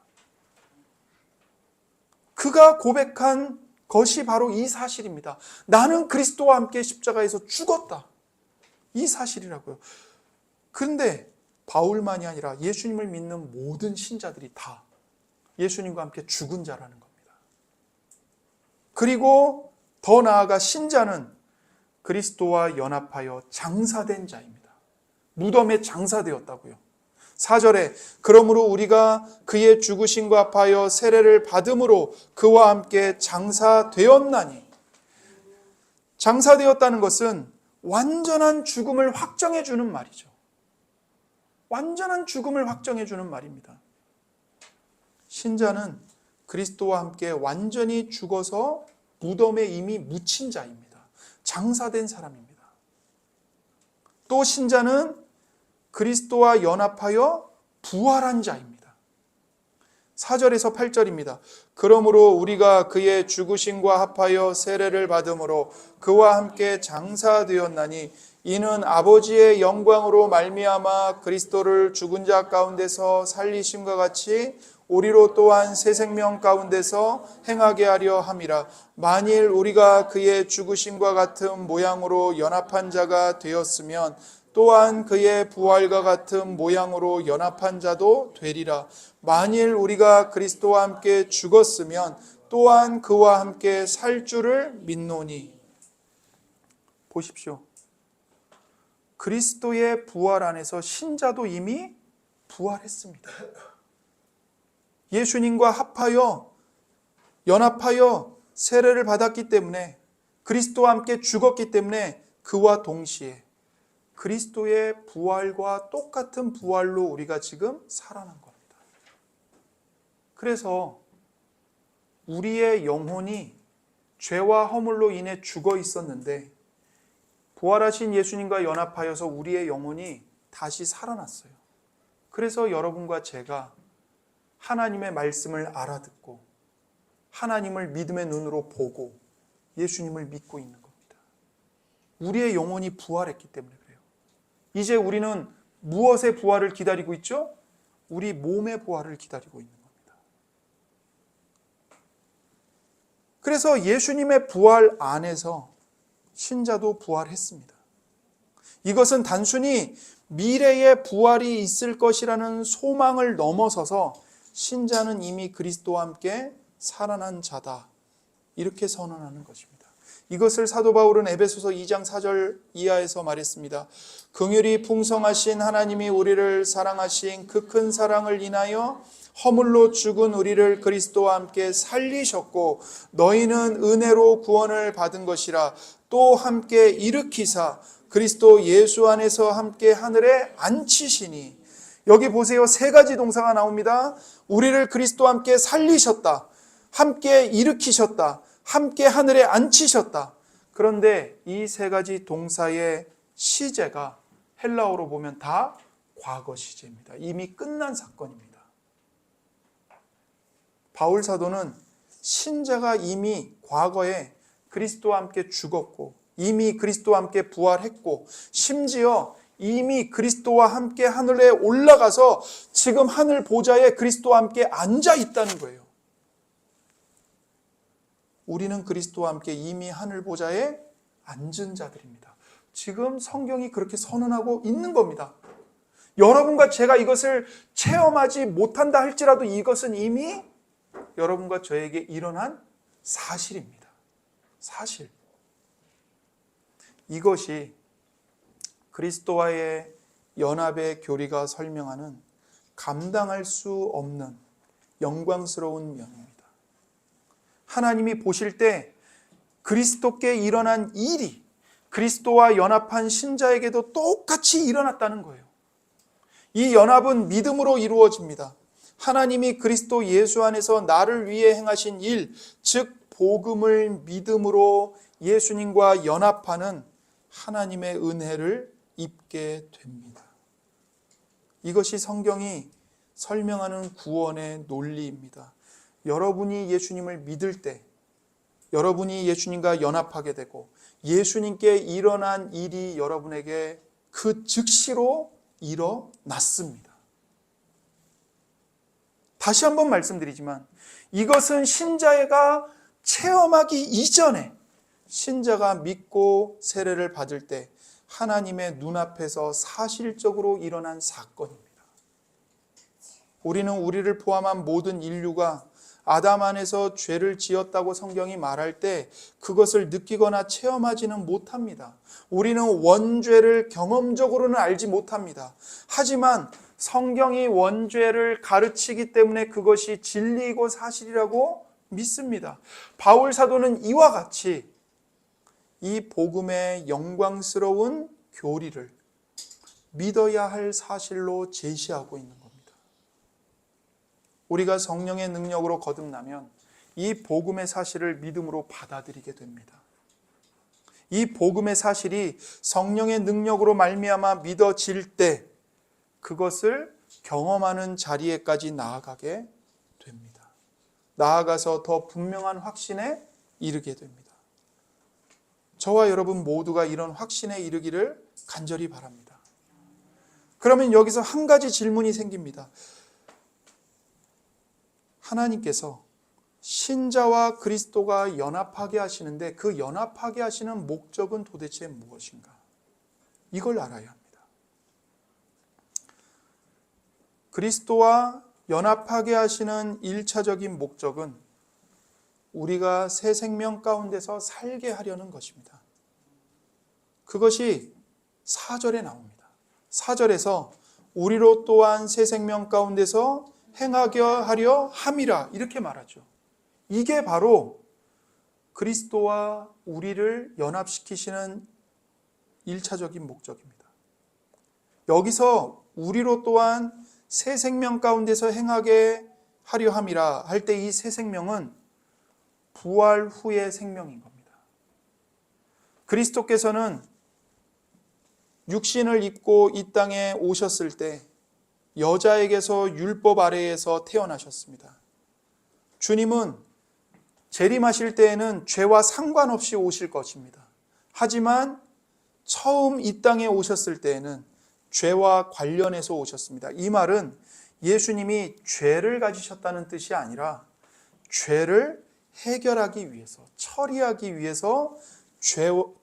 그가 고백한 것이 바로 이 사실입니다. 나는 그리스도와 함께 십자가에서 죽었다. 이 사실이라고요. 그런데 바울만이 아니라 예수님을 믿는 모든 신자들이 다 예수님과 함께 죽은 자라는 겁니다. 그리고 더 나아가 신자는 그리스도와 연합하여 장사된 자입니다. 무덤에 장사되었다고요. 4절에 그러므로 우리가 그의 죽으심과 합하여 세례를 받음으로 그와 함께 장사되었나니. 장사되었다는 것은 완전한 죽음을 확정해 주는 말이죠. 완전한 죽음을 확정해 주는 말입니다. 신자는 그리스도와 함께 완전히 죽어서 무덤에 이미 묻힌 자입니다. 장사된 사람입니다. 또 신자는 그리스도와 연합하여 부활한 자입니다. 4절에서 8절입니다. 그러므로 우리가 그의 죽으심과 합하여 세례를 받음으로 그와 함께 장사되었나니 이는 아버지의 영광으로 말미암아 그리스도를 죽은 자 가운데서 살리심과 같이 우리로 또한 새 생명 가운데서 행하게 하려 함이라. 만일 우리가 그의 죽으심과 같은 모양으로 연합한 자가 되었으면 또한 그의 부활과 같은 모양으로 연합한 자도 되리라. 만일 우리가 그리스도와 함께 죽었으면 또한 그와 함께 살 줄을 믿노니. 보십시오. 그리스도의 부활 안에서 신자도 이미 부활했습니다. 예수님과 합하여 연합하여 세례를 받았기 때문에 그리스도와 함께 죽었기 때문에 그와 동시에 그리스도의 부활과 똑같은 부활로 우리가 지금 살아난 겁니다. 그래서 우리의 영혼이 죄와 허물로 인해 죽어 있었는데 부활하신 예수님과 연합하여서 우리의 영혼이 다시 살아났어요. 그래서 여러분과 제가 하나님의 말씀을 알아듣고 하나님을 믿음의 눈으로 보고 예수님을 믿고 있는 겁니다. 우리의 영혼이 부활했기 때문에 그래요. 이제 우리는 무엇의 부활을 기다리고 있죠? 우리 몸의 부활을 기다리고 있는 겁니다. 그래서 예수님의 부활 안에서 신자도 부활했습니다. 이것은 단순히 미래의 부활이 있을 것이라는 소망을 넘어서서 신자는 이미 그리스도와 함께 살아난 자다. 이렇게 선언하는 것입니다. 이것을 사도 바울은 에베소서 2장 4절 이하에서 말했습니다. 긍휼이 풍성하신 하나님이 우리를 사랑하신 그 큰 사랑을 인하여 허물로 죽은 우리를 그리스도와 함께 살리셨고 너희는 은혜로 구원을 받은 것이라. 또 함께 일으키사 그리스도 예수 안에서 함께 하늘에 앉히시니. 여기 보세요. 세 가지 동사가 나옵니다. 우리를 그리스도와 함께 살리셨다. 함께 일으키셨다. 함께 하늘에 앉히셨다. 그런데 이 세 가지 동사의 시제가 헬라어로 보면 다 과거 시제입니다. 이미 끝난 사건입니다. 바울 사도는 신자가 이미 과거에 그리스도와 함께 죽었고 이미 그리스도와 함께 부활했고 심지어 이미 그리스도와 함께 하늘에 올라가서 지금 하늘 보좌에 그리스도와 함께 앉아 있다는 거예요. 우리는 그리스도와 함께 이미 하늘 보좌에 앉은 자들입니다. 지금 성경이 그렇게 선언하고 있는 겁니다. 여러분과 제가 이것을 체험하지 못한다 할지라도 이것은 이미 여러분과 저에게 일어난 사실입니다. 사실. 이것이 그리스도와의 연합의 교리가 설명하는 감당할 수 없는 영광스러운 면입니다. 하나님이 보실 때 그리스도께 일어난 일이 그리스도와 연합한 신자에게도 똑같이 일어났다는 거예요. 이 연합은 믿음으로 이루어집니다. 하나님이 그리스도 예수 안에서 나를 위해 행하신 일, 즉 복음을 믿음으로 예수님과 연합하는 하나님의 은혜를 입게 됩니다. 이것이 성경이 설명하는 구원의 논리입니다. 여러분이 예수님을 믿을 때, 여러분이 예수님과 연합하게 되고 예수님께 일어난 일이 여러분에게 그 즉시로 일어났습니다. 다시 한번 말씀드리지만 이것은 신자가 체험하기 이전에 신자가 믿고 세례를 받을 때 하나님의 눈앞에서 사실적으로 일어난 사건입니다. 우리는 우리를 포함한 모든 인류가 아담 안에서 죄를 지었다고 성경이 말할 때 그것을 느끼거나 체험하지는 못합니다. 우리는 원죄를 경험적으로는 알지 못합니다. 하지만 성경이 원죄를 가르치기 때문에 그것이 진리이고 사실이라고 믿습니다. 바울 사도는 이와 같이 이 복음의 영광스러운 교리를 믿어야 할 사실로 제시하고 있는 겁니다. 우리가 성령의 능력으로 거듭나면 이 복음의 사실을 믿음으로 받아들이게 됩니다. 이 복음의 사실이 성령의 능력으로 말미암아 믿어질 때 그것을 경험하는 자리에까지 나아가게 됩니다. 나아가서 더 분명한 확신에 이르게 됩니다. 저와 여러분 모두가 이런 확신에 이르기를 간절히 바랍니다. 그러면 여기서 한 가지 질문이 생깁니다. 하나님께서 신자와 그리스도가 연합하게 하시는데 그 연합하게 하시는 목적은 도대체 무엇인가? 이걸 알아야 합니다. 그리스도와 연합하게 하시는 1차적인 목적은 우리가 새 생명 가운데서 살게 하려는 것입니다. 그것이 4절에 나옵니다. 4절에서 우리로 또한 새 생명 가운데서 행하게 하려 함이라 이렇게 말하죠. 이게 바로 그리스도와 우리를 연합시키시는 1차적인 목적입니다. 여기서 우리로 또한 새 생명 가운데서 행하게 하려 함이라 할 때 이 새 생명은 부활 후의 생명인 겁니다. 그리스도께서는 육신을 입고 이 땅에 오셨을 때 여자에게서 율법 아래에서 태어나셨습니다. 주님은 재림하실 때에는 죄와 상관없이 오실 것입니다. 하지만 처음 이 땅에 오셨을 때에는 죄와 관련해서 오셨습니다. 이 말은 예수님이 죄를 가지셨다는 뜻이 아니라 죄를 해결하기 위해서, 처리하기 위해서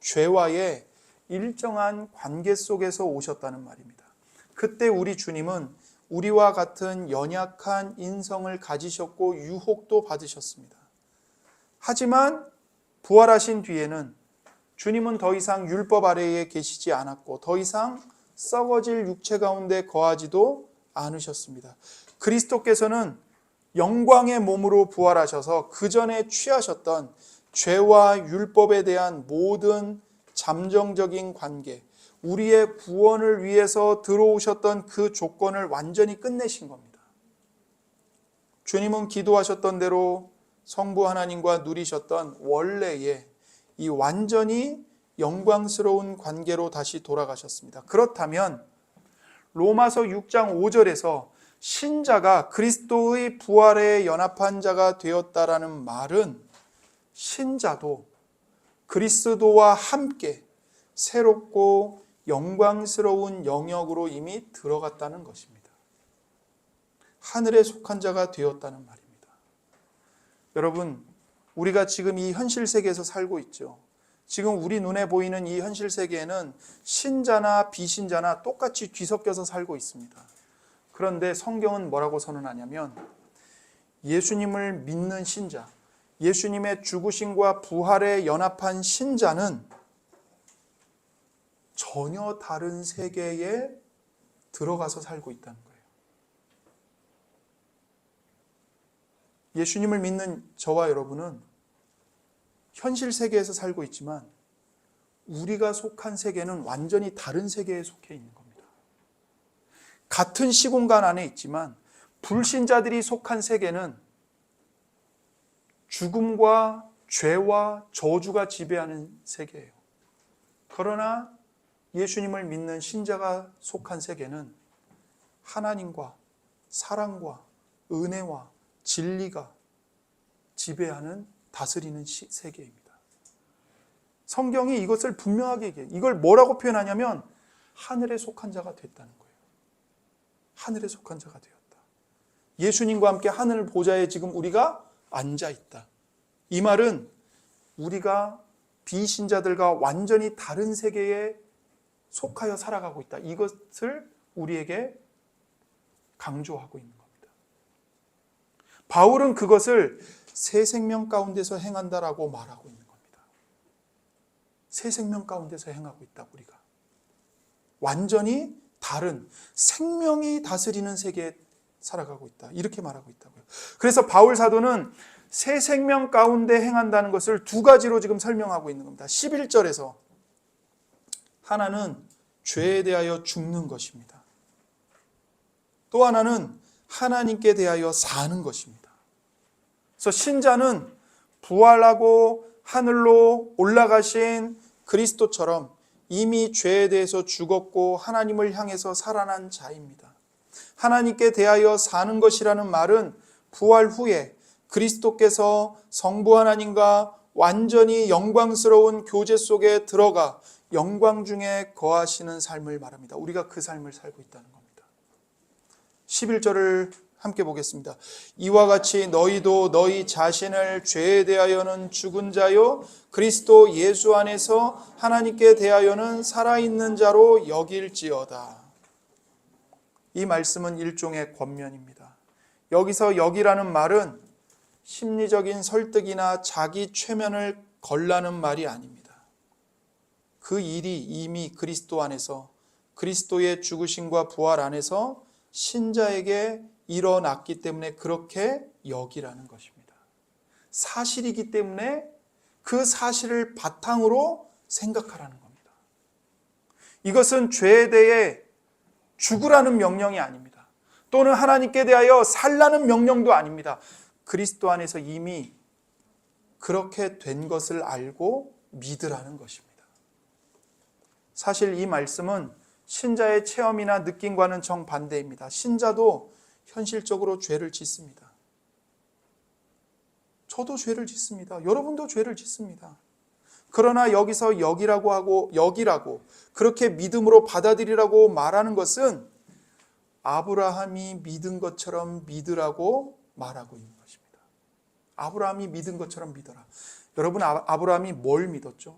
죄와의 일정한 관계 속에서 오셨다는 말입니다. 그때 우리 주님은 우리와 같은 연약한 인성을 가지셨고 유혹도 받으셨습니다. 하지만 부활하신 뒤에는 주님은 더 이상 율법 아래에 계시지 않았고 더 이상 썩어질 육체 가운데 거하지도 않으셨습니다. 그리스도께서는 영광의 몸으로 부활하셔서 그 전에 취하셨던 죄와 율법에 대한 모든 잠정적인 관계, 우리의 구원을 위해서 들어오셨던 그 조건을 완전히 끝내신 겁니다. 주님은 기도하셨던 대로 성부 하나님과 누리셨던 원래의 이 완전히 영광스러운 관계로 다시 돌아가셨습니다. 그렇다면 로마서 6장 5절에서 신자가 그리스도의 부활에 연합한 자가 되었다라는 말은 신자도 그리스도와 함께 새롭고 영광스러운 영역으로 이미 들어갔다는 것입니다. 하늘에 속한 자가 되었다는 말입니다. 여러분, 우리가 지금 이 현실 세계에서 살고 있죠. 지금 우리 눈에 보이는 이 현실 세계에는 신자나 비신자나 똑같이 뒤섞여서 살고 있습니다. 그런데 성경은 뭐라고 선언하냐면 예수님을 믿는 신자, 예수님의 죽으심과 부활에 연합한 신자는 전혀 다른 세계에 들어가서 살고 있다는 거예요. 예수님을 믿는 저와 여러분은 현실 세계에서 살고 있지만 우리가 속한 세계는 완전히 다른 세계에 속해 있는 겁니다. 같은 시공간 안에 있지만 불신자들이 속한 세계는 죽음과 죄와 저주가 지배하는 세계예요. 그러나 예수님을 믿는 신자가 속한 세계는 하나님과 사랑과 은혜와 진리가 지배하는 다스리는 세계입니다. 성경이 이것을 분명하게 얘기해요. 이걸 뭐라고 표현하냐면 하늘에 속한 자가 됐다는 거예요. 하늘에 속한 자가 되었다. 예수님과 함께 하늘 보좌에 지금 우리가 앉아 있다. 이 말은 우리가 비신자들과 완전히 다른 세계에 속하여 살아가고 있다. 이것을 우리에게 강조하고 있는 겁니다. 바울은 그것을 새 생명 가운데서 행한다라고 말하고 있는 겁니다. 새 생명 가운데서 행하고 있다, 우리가. 완전히 다른 생명이 다스리는 세계에 살아가고 있다. 이렇게 말하고 있다고요. 그래서 바울 사도는 새 생명 가운데 행한다는 것을 두 가지로 지금 설명하고 있는 겁니다. 11절에서 하나는 죄에 대하여 죽는 것입니다. 또 하나는 하나님께 대하여 사는 것입니다. 그래서 신자는 부활하고 하늘로 올라가신 그리스도처럼 이미 죄에 대해서 죽었고 하나님을 향해서 살아난 자입니다. 하나님께 대하여 사는 것이라는 말은 부활 후에 그리스도께서 성부 하나님과 완전히 영광스러운 교제 속에 들어가 영광 중에 거하시는 삶을 말합니다. 우리가 그 삶을 살고 있다는 겁니다. 11절을 함께 보겠습니다. 이와 같이 너희도 너희 자신을 죄에 대하여는 죽은 자요 그리스도 예수 안에서 하나님께 대하여는 살아있는 자로 여길지어다. 이 말씀은 일종의 권면입니다. 여기서 여기라는 말은 심리적인 설득이나 자기 최면을 걸라는 말이 아닙니다. 그 일이 이미 그리스도 안에서 그리스도의 죽으심과 부활 안에서 신자에게 일어났기 때문에 그렇게 여기라는 것입니다. 사실이기 때문에 그 사실을 바탕으로 생각하라는 겁니다. 이것은 죄에 대해 죽으라는 명령이 아닙니다. 또는 하나님께 대하여 살라는 명령도 아닙니다. 그리스도 안에서 이미 그렇게 된 것을 알고 믿으라는 것입니다. 사실 이 말씀은 신자의 체험이나 느낌과는 정반대입니다. 신자도 현실적으로 죄를 짓습니다. 저도 죄를 짓습니다. 여러분도 죄를 짓습니다. 그러나 여기서 여기라고 그렇게 믿음으로 받아들이라고 말하는 것은 아브라함이 믿은 것처럼 믿으라고 말하고 있는 것입니다. 아브라함이 믿은 것처럼 믿어라. 여러분, 아브라함이 뭘 믿었죠?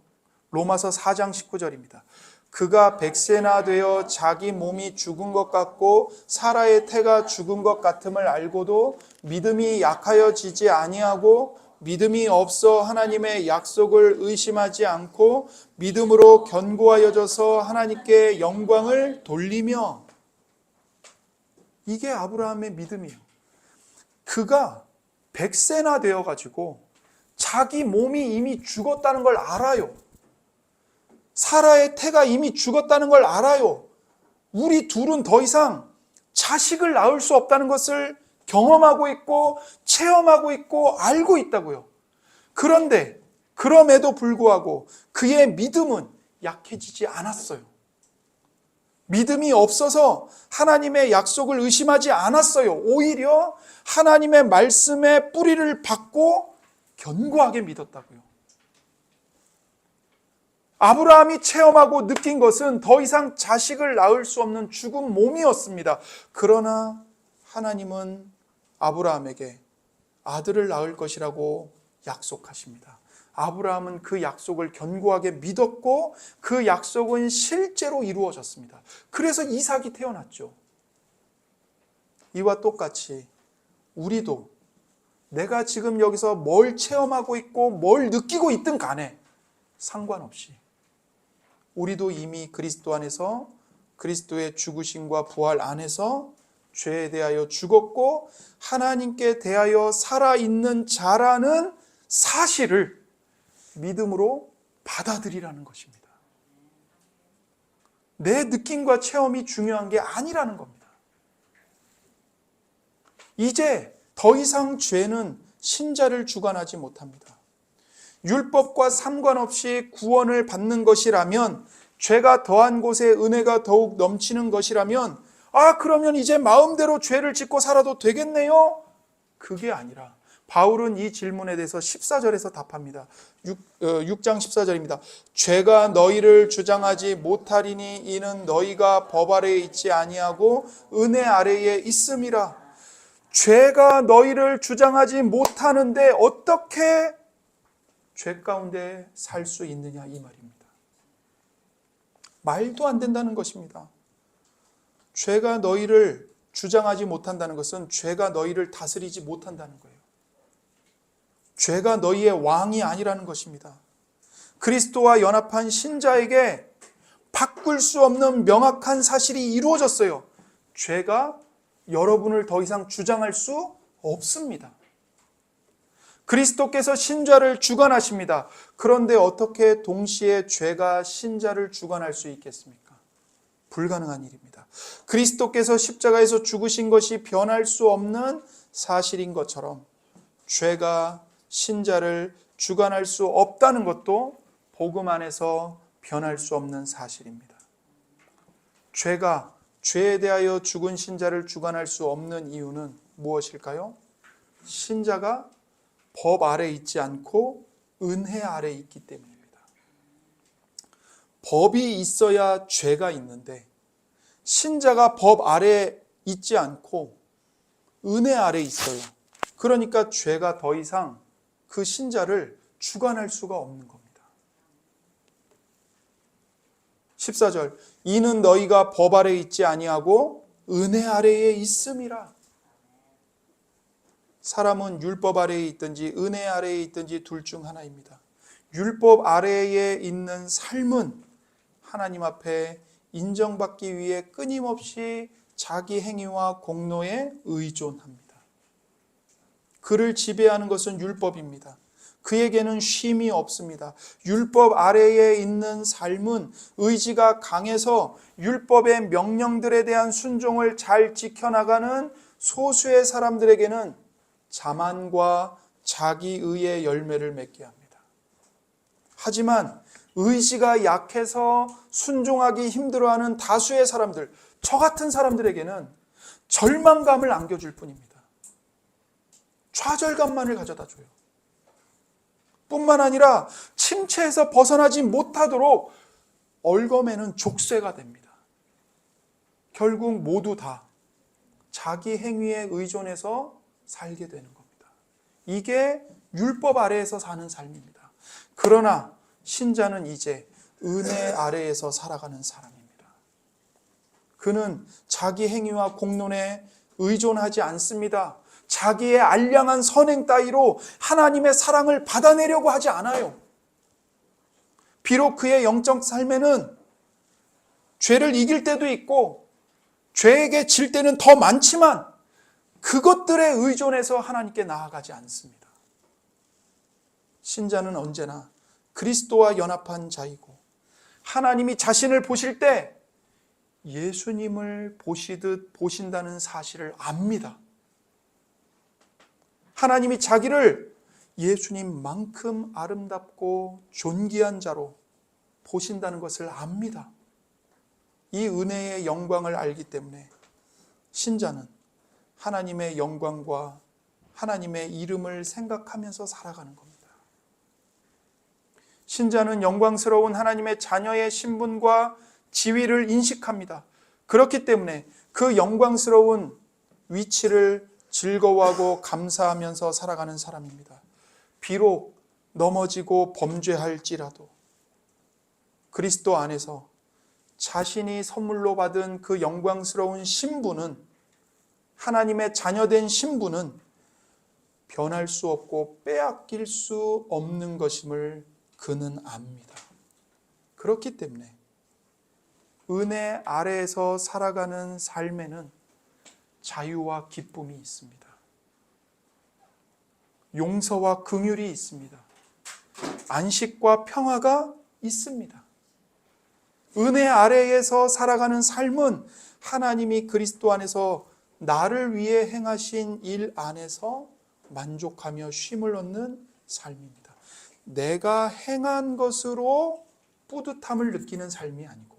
로마서 4장 19절입니다. 그가 100세나 되어 자기 몸이 죽은 것 같고 사라의 태가 죽은 것 같음을 알고도 믿음이 약하여지지 아니하고 믿음이 없어 하나님의 약속을 의심하지 않고 믿음으로 견고하여져서 하나님께 영광을 돌리며. 이게 아브라함의 믿음이에요. 그가 100세나 되어가지고 자기 몸이 이미 죽었다는 걸 알아요. 사라의 태가 이미 죽었다는 걸 알아요. 우리 둘은 더 이상 자식을 낳을 수 없다는 것을 경험하고 있고 체험하고 있고 알고 있다고요. 그런데 그럼에도 불구하고 그의 믿음은 약해지지 않았어요. 믿음이 없어서 하나님의 약속을 의심하지 않았어요. 오히려 하나님의 말씀에 뿌리를 박고 견고하게 믿었다고요. 아브라함이 체험하고 느낀 것은 더 이상 자식을 낳을 수 없는 죽은 몸이었습니다. 그러나 하나님은 아브라함에게 아들을 낳을 것이라고 약속하십니다. 아브라함은 그 약속을 견고하게 믿었고 그 약속은 실제로 이루어졌습니다. 그래서 이삭이 태어났죠. 이와 똑같이 우리도 내가 지금 여기서 뭘 체험하고 있고 뭘 느끼고 있든 간에 상관없이 우리도 이미 그리스도 안에서 그리스도의 죽으심과 부활 안에서 죄에 대하여 죽었고 하나님께 대하여 살아있는 자라는 사실을 믿음으로 받아들이라는 것입니다. 내 느낌과 체험이 중요한 게 아니라는 겁니다. 이제 더 이상 죄는 신자를 주관하지 못합니다. 율법과 상관없이 구원을 받는 것이라면, 죄가 더한 곳에 은혜가 더욱 넘치는 것이라면, 그러면 이제 마음대로 죄를 짓고 살아도 되겠네요? 그게 아니라 바울은 이 질문에 대해서 14절에서 답합니다. 6장 14절입니다. 죄가 너희를 주장하지 못하리니 이는 너희가 법 아래에 있지 아니하고 은혜 아래에 있음이라. 죄가 너희를 주장하지 못하는데 어떻게 죄 가운데 살 수 있느냐 이 말입니다. 말도 안 된다는 것입니다. 죄가 너희를 주장하지 못한다는 것은 죄가 너희를 다스리지 못한다는 거예요. 죄가 너희의 왕이 아니라는 것입니다. 그리스도와 연합한 신자에게 바꿀 수 없는 명확한 사실이 이루어졌어요. 죄가 여러분을 더 이상 주장할 수 없습니다. 그리스도께서 신자를 주관하십니다. 그런데 어떻게 동시에 죄가 신자를 주관할 수 있겠습니까? 불가능한 일입니다. 그리스도께서 십자가에서 죽으신 것이 변할 수 없는 사실인 것처럼 죄가 신자를 주관할 수 없다는 것도 복음 안에서 변할 수 없는 사실입니다. 죄가 죄에 대하여 죽은 신자를 주관할 수 없는 이유는 무엇일까요? 신자가 법 아래 있지 않고 은혜 아래 있기 때문입니다. 법이 있어야 죄가 있는데 신자가 법 아래 있지 않고 은혜 아래 있어요. 그러니까 죄가 더 이상 그 신자를 주관할 수가 없는 겁니다. 14절 이는 너희가 법 아래 있지 아니하고 은혜 아래에 있음이라. 사람은 율법 아래에 있든지 은혜 아래에 있든지 둘 중 하나입니다. 율법 아래에 있는 삶은 하나님 앞에 인정받기 위해 끊임없이 자기 행위와 공로에 의존합니다. 그를 지배하는 것은 율법입니다. 그에게는 쉼이 없습니다. 율법 아래에 있는 삶은 의지가 강해서 율법의 명령들에 대한 순종을 잘 지켜나가는 소수의 사람들에게는 자만과 자기의의 열매를 맺게 합니다. 하지만 의지가 약해서 순종하기 힘들어하는 다수의 사람들, 저 같은 사람들에게는 절망감을 안겨줄 뿐입니다. 좌절감만을 가져다 줘요. 뿐만 아니라 침체에서 벗어나지 못하도록 얽어매는 족쇄가 됩니다. 결국 모두 다 자기 행위에 의존해서 살게 되는 겁니다. 이게 율법 아래에서 사는 삶입니다. 그러나 신자는 이제 은혜 아래에서 살아가는 사람입니다. 그는 자기 행위와 공론에 의존하지 않습니다. 자기의 알량한 선행 따위로 하나님의 사랑을 받아내려고 하지 않아요. 비록 그의 영적 삶에는 죄를 이길 때도 있고 죄에게 질 때는 더 많지만 그것들에 의존해서 하나님께 나아가지 않습니다. 신자는 언제나 그리스도와 연합한 자이고 하나님이 자신을 보실 때 예수님을 보시듯 보신다는 사실을 압니다. 하나님이 자기를 예수님만큼 아름답고 존귀한 자로 보신다는 것을 압니다. 이 은혜의 영광을 알기 때문에 신자는 하나님의 영광과 하나님의 이름을 생각하면서 살아가는 겁니다. 신자는 영광스러운 하나님의 자녀의 신분과 지위를 인식합니다. 그렇기 때문에 그 영광스러운 위치를 즐거워하고 감사하면서 살아가는 사람입니다. 비록 넘어지고 범죄할지라도 그리스도 안에서 자신이 선물로 받은 그 영광스러운 신분은, 하나님의 자녀된 신분은 변할 수 없고 빼앗길 수 없는 것임을 그는 압니다. 그렇기 때문에 은혜 아래에서 살아가는 삶에는 자유와 기쁨이 있습니다. 용서와 긍휼이 있습니다. 안식과 평화가 있습니다. 은혜 아래에서 살아가는 삶은 하나님이 그리스도 안에서 나를 위해 행하신 일 안에서 만족하며 쉼을 얻는 삶입니다. 내가 행한 것으로 뿌듯함을 느끼는 삶이 아니고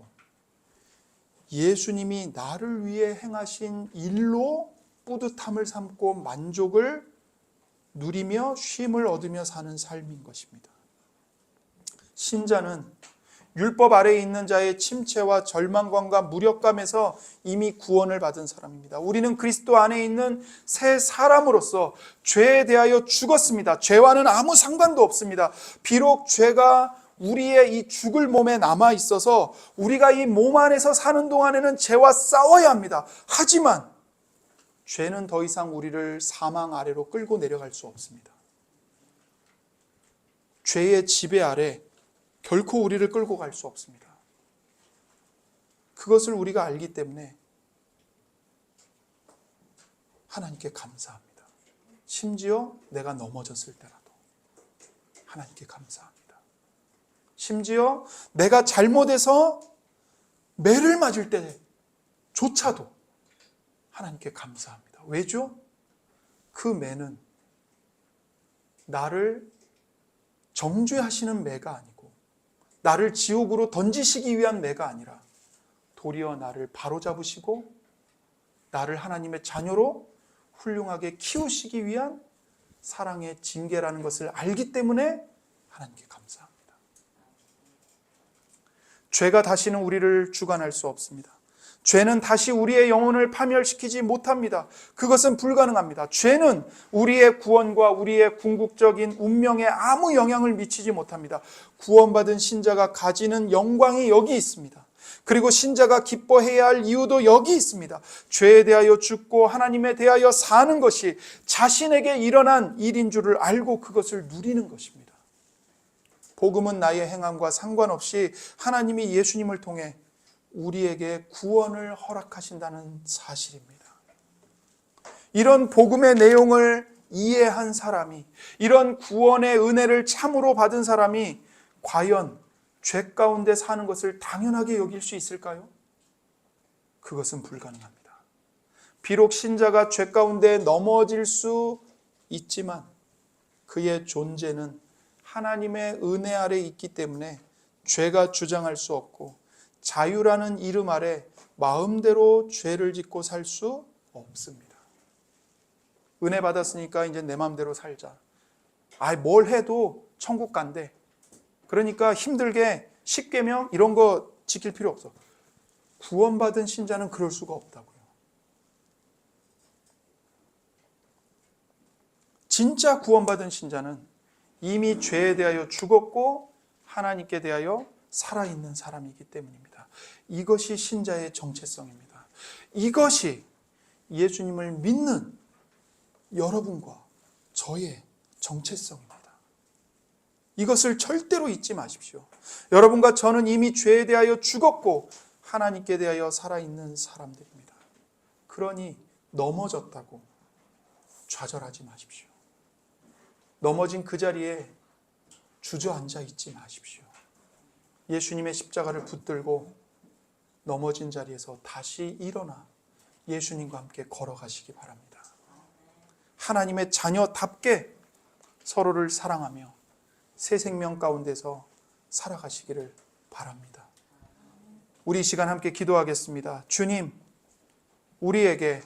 예수님이 나를 위해 행하신 일로 뿌듯함을 삼고 만족을 누리며 쉼을 얻으며 사는 삶인 것입니다. 신자는 율법 아래에 있는 자의 침체와 절망감과 무력감에서 이미 구원을 받은 사람입니다. 우리는 그리스도 안에 있는 새 사람으로서 죄에 대하여 죽었습니다. 죄와는 아무 상관도 없습니다. 비록 죄가 우리의 이 죽을 몸에 남아 있어서 우리가 이 몸 안에서 사는 동안에는 죄와 싸워야 합니다. 하지만 죄는 더 이상 우리를 사망 아래로 끌고 내려갈 수 없습니다. 죄의 지배 아래 결코 우리를 끌고 갈 수 없습니다. 그것을 우리가 알기 때문에 하나님께 감사합니다. 심지어 내가 넘어졌을 때라도 하나님께 감사합니다. 심지어 내가 잘못해서 매를 맞을 때조차도 하나님께 감사합니다. 왜죠? 그 매는 나를 정죄하시는 매가 아니고 나를 지옥으로 던지시기 위한 매가 아니라 도리어 나를 바로잡으시고 나를 하나님의 자녀로 훌륭하게 키우시기 위한 사랑의 징계라는 것을 알기 때문에 하나님께 감사합니다. 죄가 다시는 우리를 주관할 수 없습니다. 죄는 다시 우리의 영혼을 파멸시키지 못합니다. 그것은 불가능합니다. 죄는 우리의 구원과 우리의 궁극적인 운명에 아무 영향을 미치지 못합니다. 구원받은 신자가 가지는 영광이 여기 있습니다. 그리고 신자가 기뻐해야 할 이유도 여기 있습니다. 죄에 대하여 죽고 하나님에 대하여 사는 것이 자신에게 일어난 일인 줄을 알고 그것을 누리는 것입니다. 복음은 나의 행함과 상관없이 하나님이 예수님을 통해 우리에게 구원을 허락하신다는 사실입니다. 이런 복음의 내용을 이해한 사람이, 이런 구원의 은혜를 참으로 받은 사람이 과연 죄 가운데 사는 것을 당연하게 여길 수 있을까요? 그것은 불가능합니다. 비록 신자가 죄 가운데 넘어질 수 있지만 그의 존재는 하나님의 은혜 아래 있기 때문에 죄가 주장할 수 없고 자유라는 이름 아래 마음대로 죄를 짓고 살 수 없습니다. 은혜 받았으니까 이제 내 마음대로 살자. 뭘 해도 천국 간대. 그러니까 힘들게 10계명 이런 거 지킬 필요 없어. 구원받은 신자는 그럴 수가 없다고요. 진짜 구원받은 신자는 이미 죄에 대하여 죽었고 하나님께 대하여 살아있는 사람이기 때문입니다. 이것이 신자의 정체성입니다. 이것이 예수님을 믿는 여러분과 저의 정체성입니다. 이것을 절대로 잊지 마십시오. 여러분과 저는 이미 죄에 대하여 죽었고 하나님께 대하여 살아있는 사람들입니다. 그러니 넘어졌다고 좌절하지 마십시오. 넘어진 그 자리에 주저앉아 있지 마십시오. 예수님의 십자가를 붙들고 넘어진 자리에서 다시 일어나 예수님과 함께 걸어가시기 바랍니다. 하나님의 자녀답게 서로를 사랑하며 새 생명 가운데서 살아가시기를 바랍니다. 우리 이 시간 함께 기도하겠습니다. 주님, 우리에게